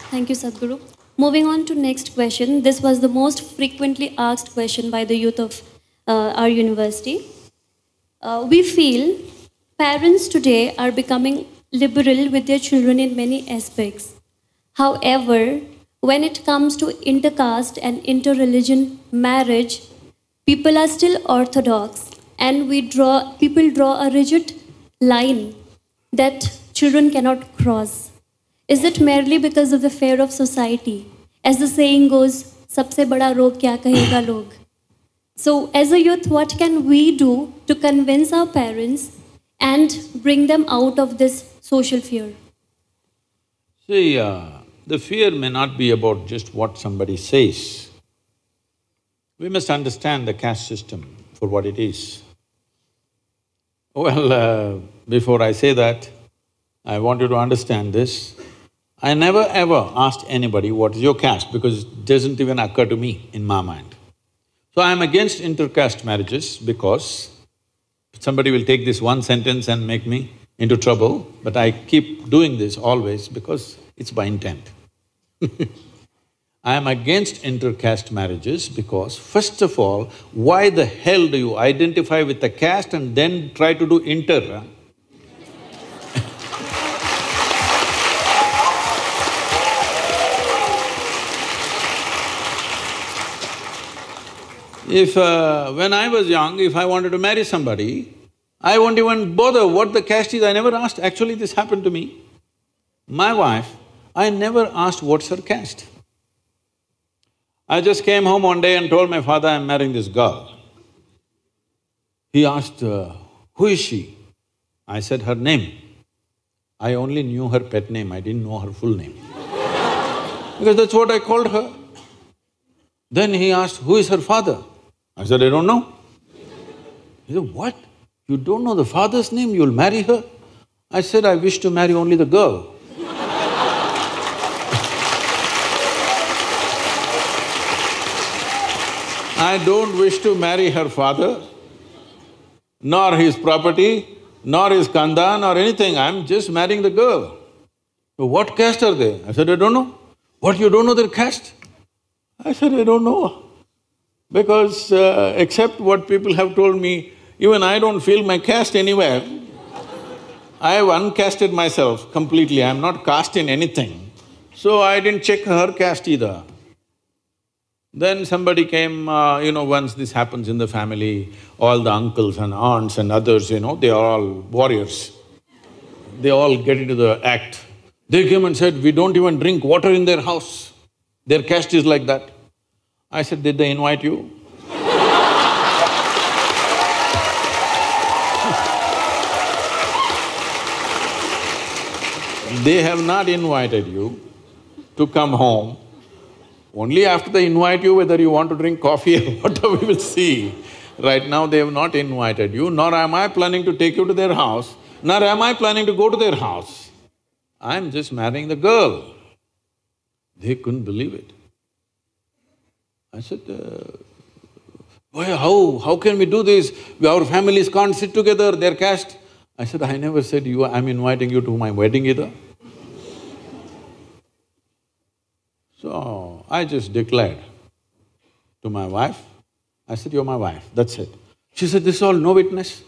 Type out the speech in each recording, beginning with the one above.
Thank you, Sadhguru. Moving on to next question. This was the most frequently asked question by the youth of our university. We feel parents today are becoming liberal with their children in many aspects. However, when it comes to intercaste and interreligion marriage, people are still orthodox, and people draw a rigid line that children cannot cross. Is it merely because of the fear of society? As the saying goes, सबसे बड़ा रोग क्या कहेगा लोग? So, as a youth, what can we do to convince our parents and bring them out of this social fear? See, the fear may not be about just what somebody says. We must understand the caste system for what it is. Well, before I say that, I want you to understand this. I never ever asked anybody, what is your caste, because it doesn't even occur to me in my mind. So I'm against intercaste marriages because somebody will take this one sentence and make me into trouble, but I keep doing this always because it's by intent. I am against intercaste marriages because, first of all, why the hell do you identify with the caste and then try to do inter? When I was young, if I wanted to marry somebody, I won't even bother what the caste is, I never asked. Actually, this happened to me. My wife, I never asked what's her caste. I just came home one day and told my father, I'm marrying this girl. He asked, who is she? I said, her name. I only knew her pet name, I didn't know her full name. Because that's what I called her. Then he asked, who is her father? I said, I don't know. He said, what? You don't know the father's name, you'll marry her? I said, I wish to marry only the girl. I don't wish to marry her father, nor his property, nor his kanda, nor anything, I'm just marrying the girl. So what caste are they? I said, I don't know. What, you don't know their caste? I said, I don't know. Because except what people have told me, even I don't feel my caste anywhere. I have uncasted myself completely, I'm not cast in anything. So I didn't check her caste either. Then somebody came, once this happens in the family, all the uncles and aunts and others, they are all warriors. They all get into the act. They came and said, we don't even drink water in their house. Their caste is like that. I said, did they invite you? They have not invited you to come home. Only after they invite you, whether you want to drink coffee or whatever, we will see. Right now they have not invited you, nor am I planning to take you to their house, nor am I planning to go to their house. I'm just marrying the girl. They couldn't believe it. I said, how can we do this? Our families can't sit together, they're caste. I said, I never said I'm inviting you to my wedding either. So, I just declared to my wife, I said, you're my wife, that's it. She said, this is all no witness,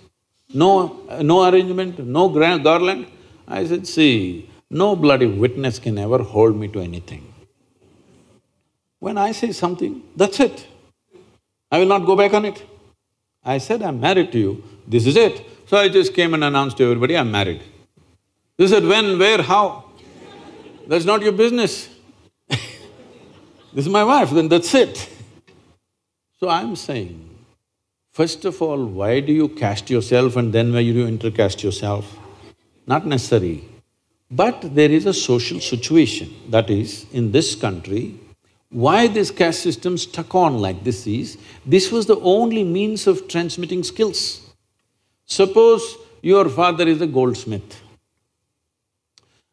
no arrangement, no garland. I said, see, no bloody witness can ever hold me to anything. When I say something, that's it. I will not go back on it. I said, I'm married to you, this is it. So I just came and announced to everybody, I'm married. They said, when, where, how? That's not your business. This is my wife, then that's it. So I'm saying, first of all, why do you caste yourself and then why do you intercaste yourself? Not necessary. But there is a social situation, that is, in this country, why this caste system stuck on like this is, this was the only means of transmitting skills. Suppose your father is a goldsmith.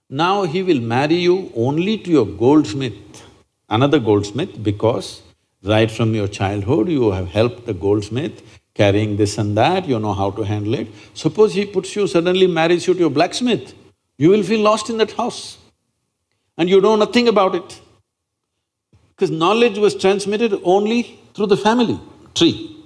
Now he will marry you only to your goldsmith, another goldsmith, because right from your childhood you have helped the goldsmith carrying this and that, you know how to handle it. Suppose he suddenly marries you to your blacksmith, you will feel lost in that house. and you know nothing about it. Because knowledge was transmitted only through the family tree.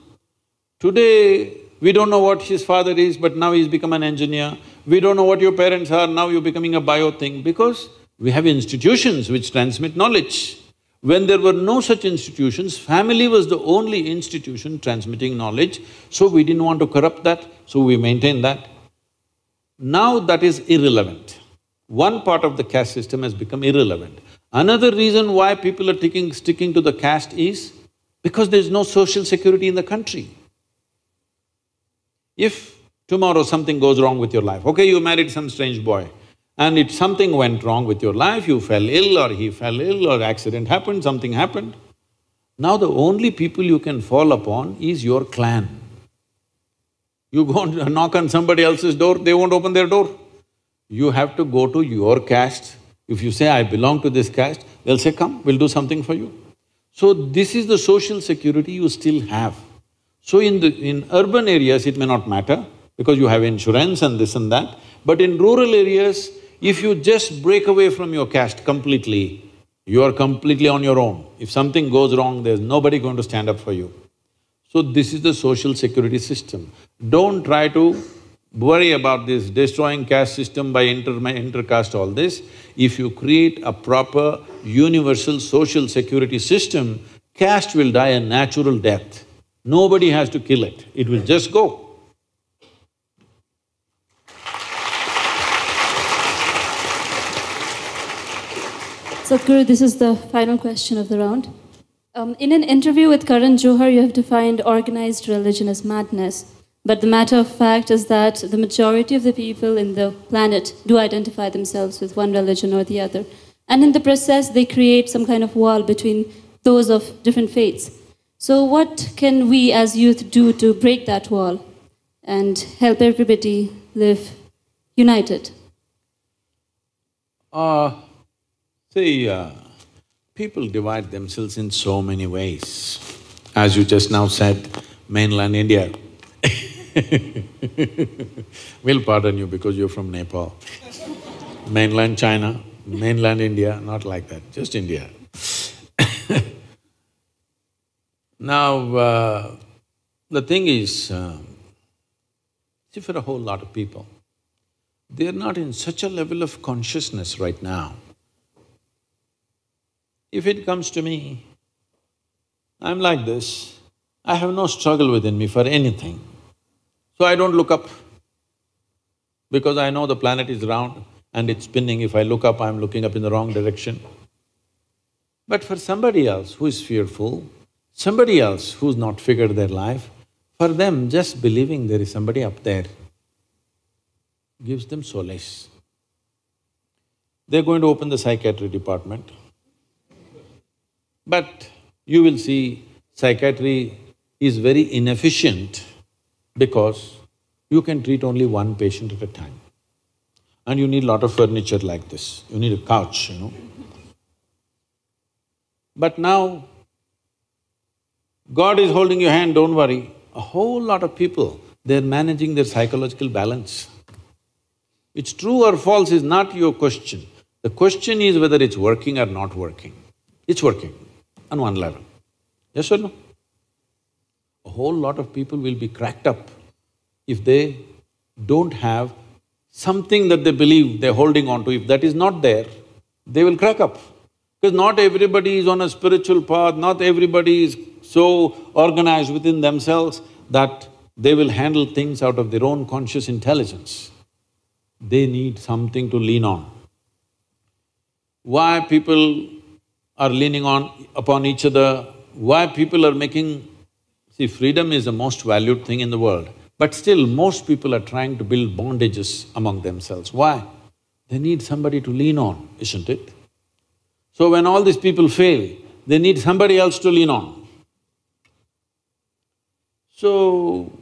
Today, we don't know what his father is, but now he's become an engineer. We don't know what your parents are, now you're becoming a bio thing, because we have institutions which transmit knowledge. When there were no such institutions, family was the only institution transmitting knowledge, so we didn't want to corrupt that, so we maintained that. Now that is irrelevant. One part of the caste system has become irrelevant. Another reason why people are sticking to the caste is because there's no social security in the country. If tomorrow something goes wrong with your life, okay, you married some strange boy, and if something went wrong with your life, you fell ill or he fell ill or accident happened, something happened, now the only people you can fall upon is your clan. You go and knock on somebody else's door, they won't open their door. You have to go to your caste. If you say, I belong to this caste, they'll say, come, we'll do something for you. So this is the social security you still have. So in urban areas, it may not matter because you have insurance and this and that, but in rural areas, if you just break away from your caste completely, you are completely on your own. If something goes wrong, there's nobody going to stand up for you. So this is the social security system. Don't try to worry about this destroying caste system by intercaste, all this. If you create a proper universal social security system, caste will die a natural death. Nobody has to kill it will just go. Sadhguru, this is the final question of the round. In an interview with Karan Johar, you have defined organized religion as madness. But the matter of fact is that the majority of the people in the planet do identify themselves with one religion or the other. And in the process, they create some kind of wall between those of different faiths. So what can we as youth do to break that wall and help everybody live united? People divide themselves in so many ways. As you just now said, mainland India. We'll pardon you because you're from Nepal. Mainland China, mainland India, not like that, just India. Now, the thing is, see, for a whole lot of people, they're not in such a level of consciousness right now. If it comes to me, I'm like this, I have no struggle within me for anything. So I don't look up, because I know the planet is round and it's spinning. If I look up, I'm looking up in the wrong direction. But for somebody else who is fearful, somebody else who's not figured their life, for them just believing there is somebody up there gives them solace. They're going to open the psychiatry department. But you will see psychiatry is very inefficient because you can treat only one patient at a time. And you need lot of furniture like this, you need a couch, But now, God is holding your hand, don't worry. A whole lot of people, they're managing their psychological balance. It's true or false is not your question. The question is whether it's working or not working. It's working on one level. Yes or no? A whole lot of people will be cracked up if they don't have something that they believe they're holding on to. If that is not there, they will crack up. Because not everybody is on a spiritual path, not everybody is so organized within themselves that they will handle things out of their own conscious intelligence. They need something to lean on. Why people are leaning upon each other, why people are making… See, freedom is the most valued thing in the world, but still most people are trying to build bondages among themselves. Why? They need somebody to lean on, isn't it? So when all these people fail, they need somebody else to lean on. So,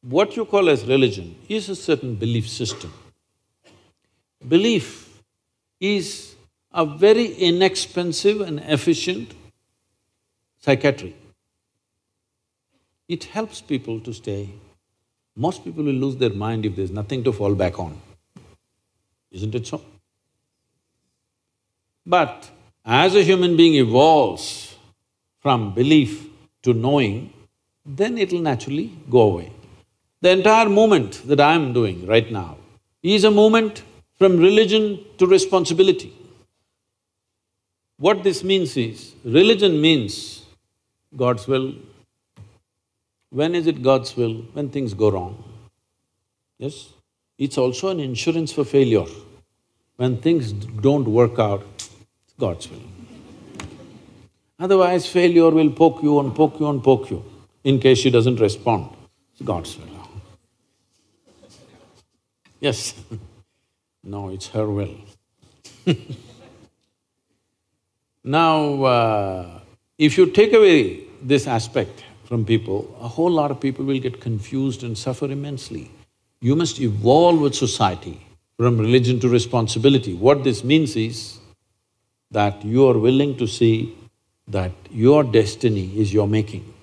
what you call as religion is a certain belief system. Belief is a very inexpensive and efficient psychiatry. It helps people to stay. Most people will lose their mind if there's nothing to fall back on. Isn't it so? But as a human being evolves from belief to knowing, then it'll naturally go away. The entire movement that I'm doing right now is a movement from religion to responsibility. What this means is, religion means God's will. When is it God's will? When things go wrong. Yes? It's also an insurance for failure. When things don't work out, it's God's will. Otherwise, failure will poke you and poke you and poke you. In case she doesn't respond, it's God's will. Yes. No, it's her will. Now, if you take away this aspect from people, a whole lot of people will get confused and suffer immensely. You must evolve with society from religion to responsibility. What this means is that you are willing to see that your destiny is your making.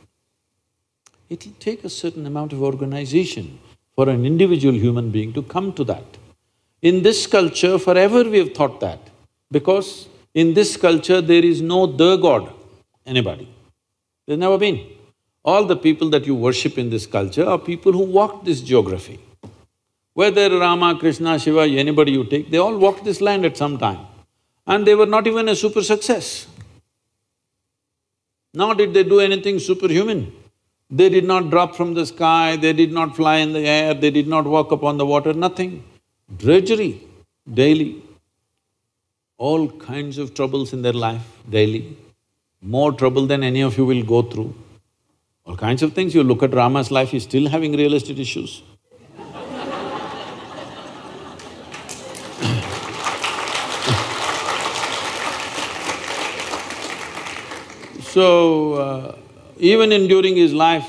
It'll take a certain amount of organization for an individual human being to come to that. In this culture, forever we have thought that, because in this culture there is no the God, anybody. There's never been. All the people that you worship in this culture are people who walked this geography. Whether Rama, Krishna, Shiva, anybody you take, they all walked this land at some time. And they were not even a super success. Nor did they do anything superhuman. They did not drop from the sky, they did not fly in the air, they did not walk upon the water, nothing. Drudgery, daily. All kinds of troubles in their life, daily. More trouble than any of you will go through. All kinds of things. You look at Rama's life, he's still having real estate issues. So, even during his life,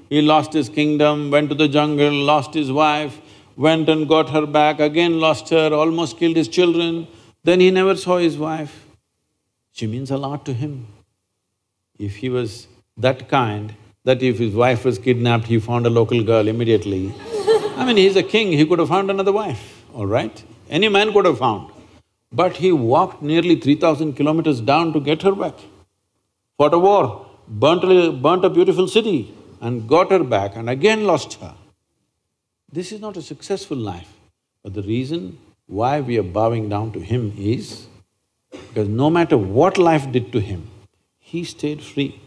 he lost his kingdom, went to the jungle, lost his wife, went and got her back, again lost her, almost killed his children. Then he never saw his wife. She means a lot to him. If he was that kind, that if his wife was kidnapped, he found a local girl immediately. I mean, he's a king, he could have found another wife, all right? Any man could have found. But he walked nearly 3,000 kilometers down to get her back. Fought a war, burnt a beautiful city and got her back and again lost her. This is not a successful life, but the reason why we are bowing down to him is because no matter what life did to him, he stayed free.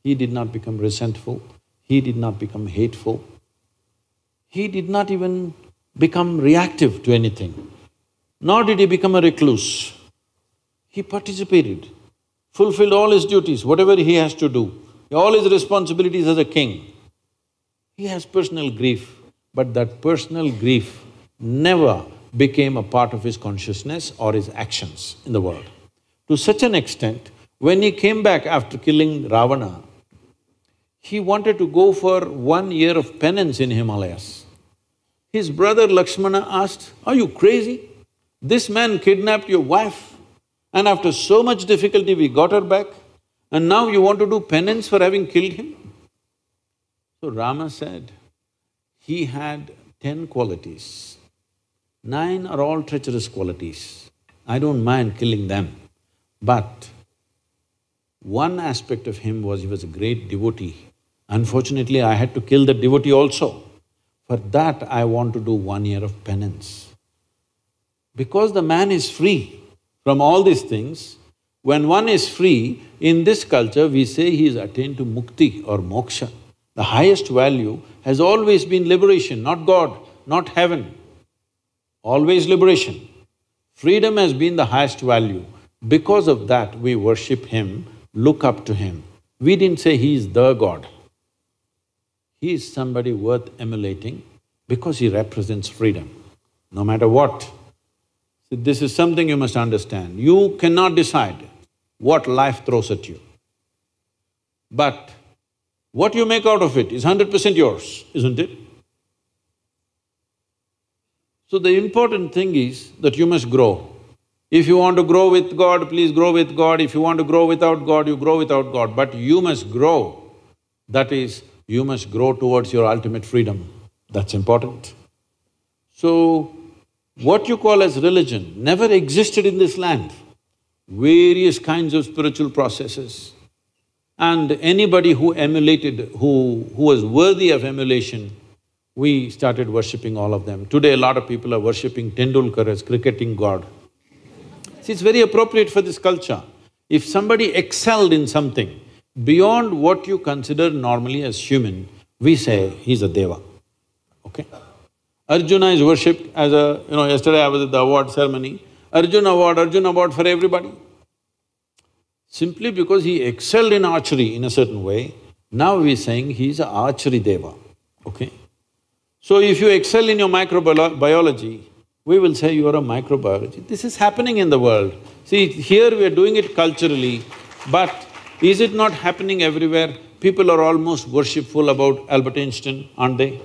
He did not become resentful, he did not become hateful, he did not even become reactive to anything, nor did he become a recluse. He participated, fulfilled all his duties, whatever he has to do, all his responsibilities as a king. He has personal grief, but that personal grief never became a part of his consciousness or his actions in the world. To such an extent, when he came back after killing Ravana, he wanted to go for 1 year of penance in Himalayas. His brother Lakshmana asked, "Are you crazy? This man kidnapped your wife and after so much difficulty we got her back and now you want to do penance for having killed him?" So Rama said, he had 10 qualities. 9 are all treacherous qualities. I don't mind killing them. But one aspect of him was he was a great devotee. Unfortunately, I had to kill the devotee also. For that, I want to do 1 year of penance. Because the man is free from all these things, when one is free, in this culture we say he is attained to mukti or moksha. The highest value has always been liberation, not God, not heaven. Always liberation. Freedom has been the highest value. Because of that, we worship him, look up to him. We didn't say he is the God. He is somebody worth emulating because he represents freedom, no matter what. So this is something you must understand. You cannot decide what life throws at you. But what you make out of it is 100% yours, isn't it? So the important thing is that you must grow. If you want to grow with God, please grow with God. If you want to grow without God, you grow without God. But you must grow. That is, you must grow towards your ultimate freedom. That's important. So, what you call as religion never existed in this land. various kinds of spiritual processes. And anybody who emulated, who was worthy of emulation, we started worshipping all of them. Today, a lot of people are worshipping Tendulkar as cricketing god. See, it's very appropriate for this culture. If somebody excelled in something beyond what you consider normally as human, we say he's a deva, okay? Arjuna is worshipped as a… yesterday I was at the award ceremony, Arjuna award for everybody. Simply because he excelled in archery in a certain way, now we're saying he's an archery deva, okay? So if you excel in your microbiology, we will say you are a microbiology. This is happening in the world. See, here we are doing it culturally, but is it not happening everywhere? People are almost worshipful about Albert Einstein, aren't they?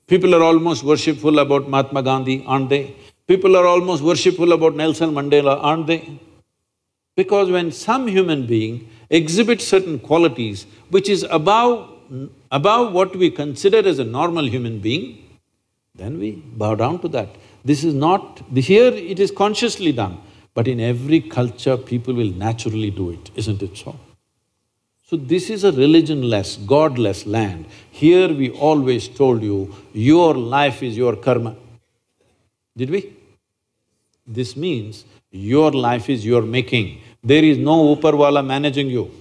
People are almost worshipful about Mahatma Gandhi, aren't they? People are almost worshipful about Nelson Mandela, aren't they? Because when some human being exhibits certain qualities which is above what we consider as a normal human being, then we bow down to that. This is not… here it is consciously done, but in every culture people will naturally do it, isn't it so? So this is a religion-less, God-less land. Here we always told you, your life is your karma. Did we? This means your life is your making. There is no Uparwala managing you.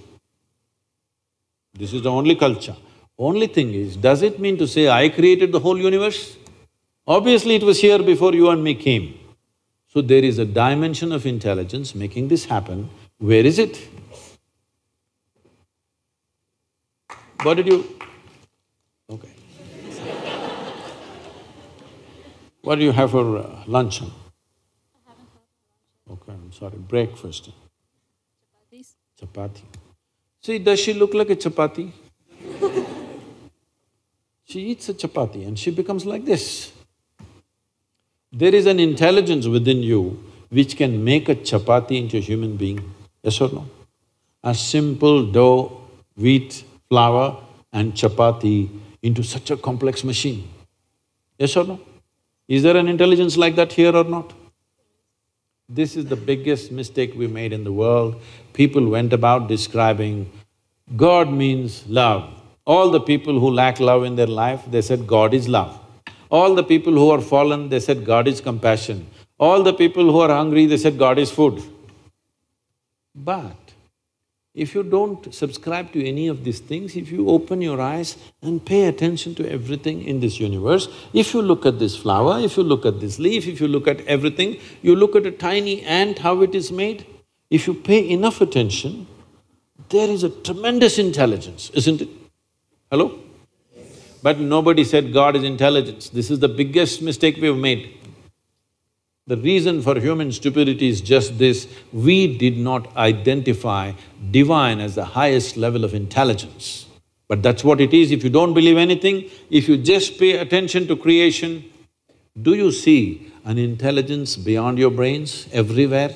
This is the only culture. Only thing is, does it mean to say, I created the whole universe? Obviously it was here before you and me came. So there is a dimension of intelligence making this happen. Where is it? What did you… okay. What do you have for lunch? Okay, I'm sorry, breakfast. Chapati. See, does she look like a chapati? She eats a chapati and she becomes like this. There is an intelligence within you which can make a chapati into a human being, yes or no? A simple dough, wheat, flour and chapati into such a complex machine, yes or no? Is there an intelligence like that here or not? This is the biggest mistake we made in the world. People went about describing God means love. All the people who lack love in their life, they said God is love. All the people who are fallen, they said God is compassion. All the people who are hungry, they said God is food. But if you don't subscribe to any of these things, if you open your eyes and pay attention to everything in this universe, if you look at this flower, if you look at this leaf, if you look at everything, you look at a tiny ant, how it is made, if you pay enough attention, there is a tremendous intelligence, isn't it? Hello? But nobody said God is intelligence. This is the biggest mistake we've made. The reason for human stupidity is just this, we did not identify divine as the highest level of intelligence. But that's what it is. If you don't believe anything, if you just pay attention to creation, do you see an intelligence beyond your brains everywhere?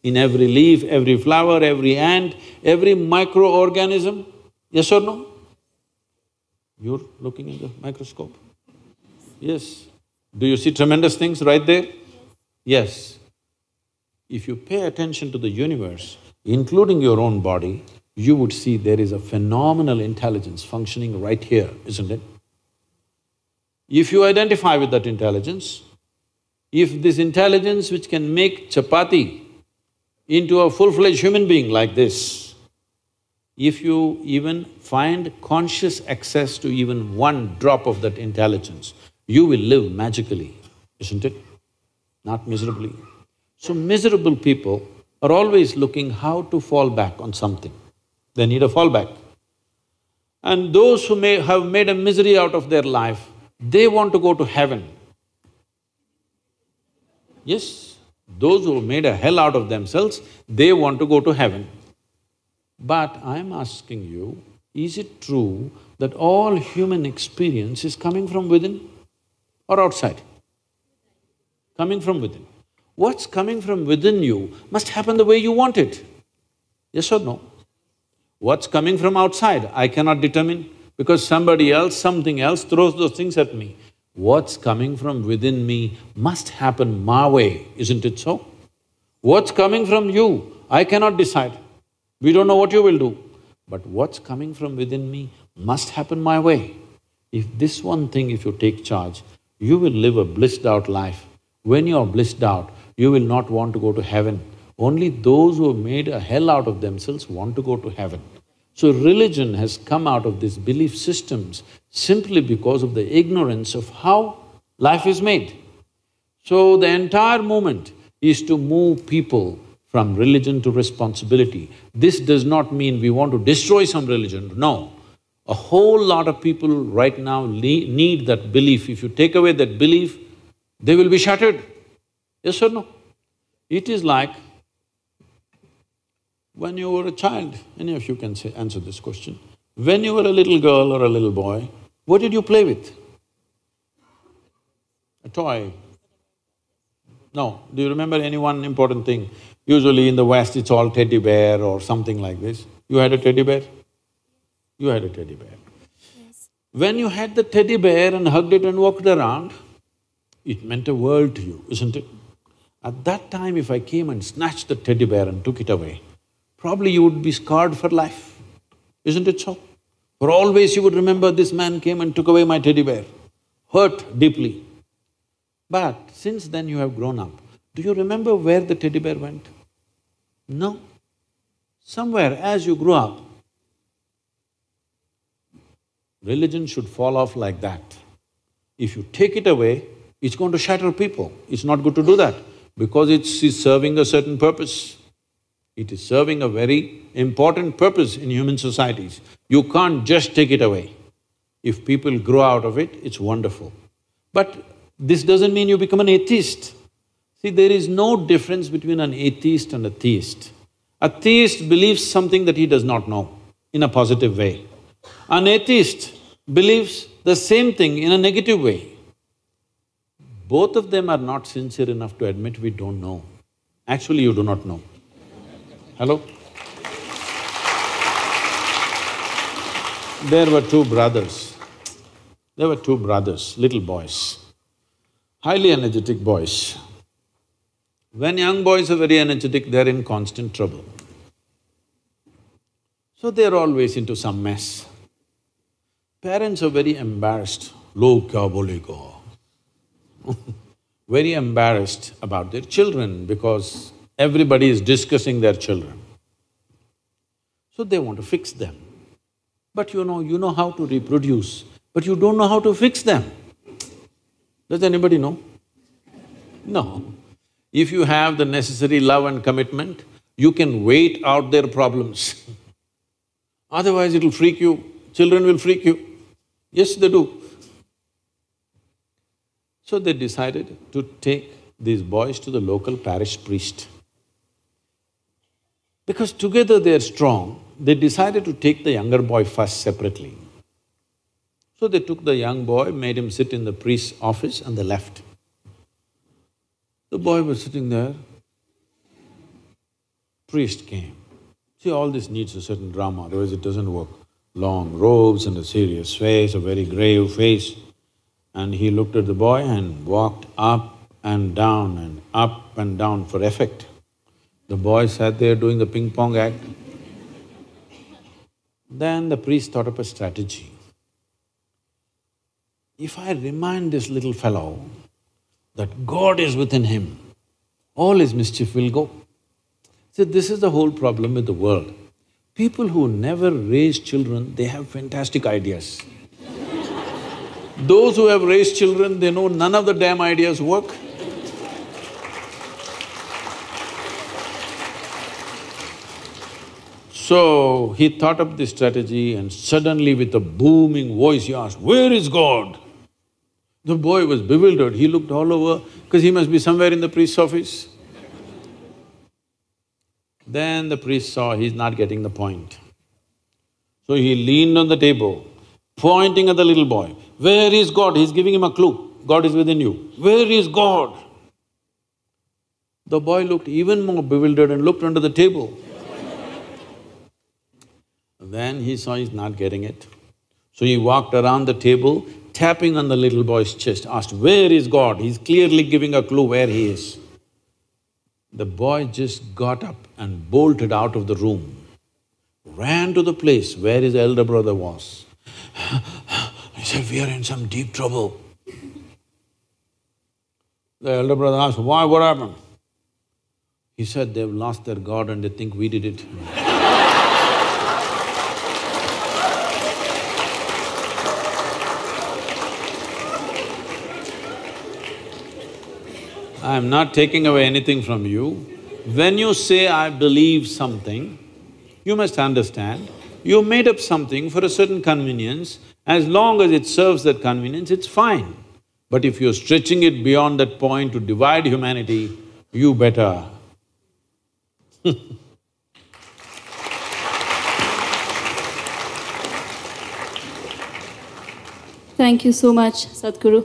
In every leaf, every flower, every ant, every microorganism? Yes or no? You're looking in the microscope? Yes. Do you see tremendous things right there? Yes. If you pay attention to the universe, including your own body, you would see there is a phenomenal intelligence functioning right here, isn't it? If you identify with that intelligence, if this intelligence which can make chapati into a full-fledged human being like this, if you even find conscious access to even one drop of that intelligence, you will live magically, isn't it? Not miserably. So miserable people are always looking how to fall back on something. They need a fallback. And those who may have made a misery out of their life, they want to go to heaven. Yes, those who made a hell out of themselves, they want to go to heaven. But I'm asking you, is it true that all human experience is coming from within or outside? Coming from within. What's coming from within you must happen the way you want it, yes or no? What's coming from outside, I cannot determine because somebody else, something else throws those things at me. What's coming from within me must happen my way, isn't it so? What's coming from you, I cannot decide. We don't know what you will do. But what's coming from within me must happen my way. If this one thing, if you take charge, you will live a blissed out life. When you're blissed out, you will not want to go to heaven. Only those who have made a hell out of themselves want to go to heaven. So religion has come out of these belief systems simply because of the ignorance of how life is made. So the entire movement is to move people from religion to responsibility. This does not mean we want to destroy some religion, no. A whole lot of people right now need that belief. If you take away that belief, they will be shattered. Yes or no? It is like when you were a child, any of you can answer this question. When you were a little girl or a little boy, what did you play with? A toy? No. Do you remember any one important thing? Usually in the West, it's all teddy bear or something like this. You had a teddy bear? You had a teddy bear. Yes. When you had the teddy bear and hugged it and walked around, it meant a world to you, isn't it? At that time, if I came and snatched the teddy bear and took it away, probably you would be scarred for life, isn't it so? For always you would remember, this man came and took away my teddy bear, hurt deeply. But since then you have grown up, do you remember where the teddy bear went? No. Somewhere as you grew up, religion should fall off like that. If you take it away, it's going to shatter people. It's not good to do that because it's serving a certain purpose. It is serving a very important purpose in human societies. You can't just take it away. If people grow out of it, it's wonderful. But this doesn't mean you become an atheist. See, there is no difference between an atheist and a theist. A theist believes something that he does not know in a positive way. An atheist believes the same thing in a negative way. Both of them are not sincere enough to admit we don't know. Actually, you do not know. Hello? There were two brothers. There were two brothers, little boys, highly energetic boys. When young boys are very energetic, they're in constant trouble. So they're always into some mess. Parents are very embarrassed, log kya bolega. Very embarrassed about their children because everybody is discussing their children. So they want to fix them. But you know how to reproduce, but you don't know how to fix them. Does anybody know? No. If you have the necessary love and commitment, you can wait out their problems. Otherwise it'll freak you, children will freak you. Yes, they do. So they decided to take these boys to the local parish priest. Because together they're strong, they decided to take the younger boy first separately. So they took the young boy, made him sit in the priest's office and they left. The boy was sitting there, priest came. See, all this needs a certain drama, otherwise it doesn't work. Long robes and a serious face, a very grave face. And he looked at the boy and walked up and down for effect. The boy sat there doing the ping pong act. Then the priest thought up a strategy. If I remind this little fellow that God is within him, all his mischief will go. See, this is the whole problem with the world. People who never raise children, they have fantastic ideas. Those who have raised children, they know none of the damn ideas work. So, he thought up this strategy and suddenly with a booming voice he asked, "Where is God?" The boy was bewildered, he looked all over because he must be somewhere in the priest's office. Then the priest saw he's not getting the point. So he leaned on the table, pointing at the little boy. "Where is God?" He's giving him a clue. God is within you. "Where is God?" The boy looked even more bewildered and looked under the table. Then he saw he's not getting it. So he walked around the table, tapping on the little boy's chest, asked, "Where is God?" He's clearly giving a clue where he is. The boy just got up and bolted out of the room, ran to the place where his elder brother was. He said, "We are in some deep trouble." The elder brother asked, "Why, what happened?" He said, "They've lost their God and they think we did it." I am not taking away anything from you. When you say, "I believe something," you must understand, you made up something for a certain convenience. As long as it serves that convenience, it's fine. But if you're stretching it beyond that point to divide humanity, you better. Thank you so much, Sadhguru.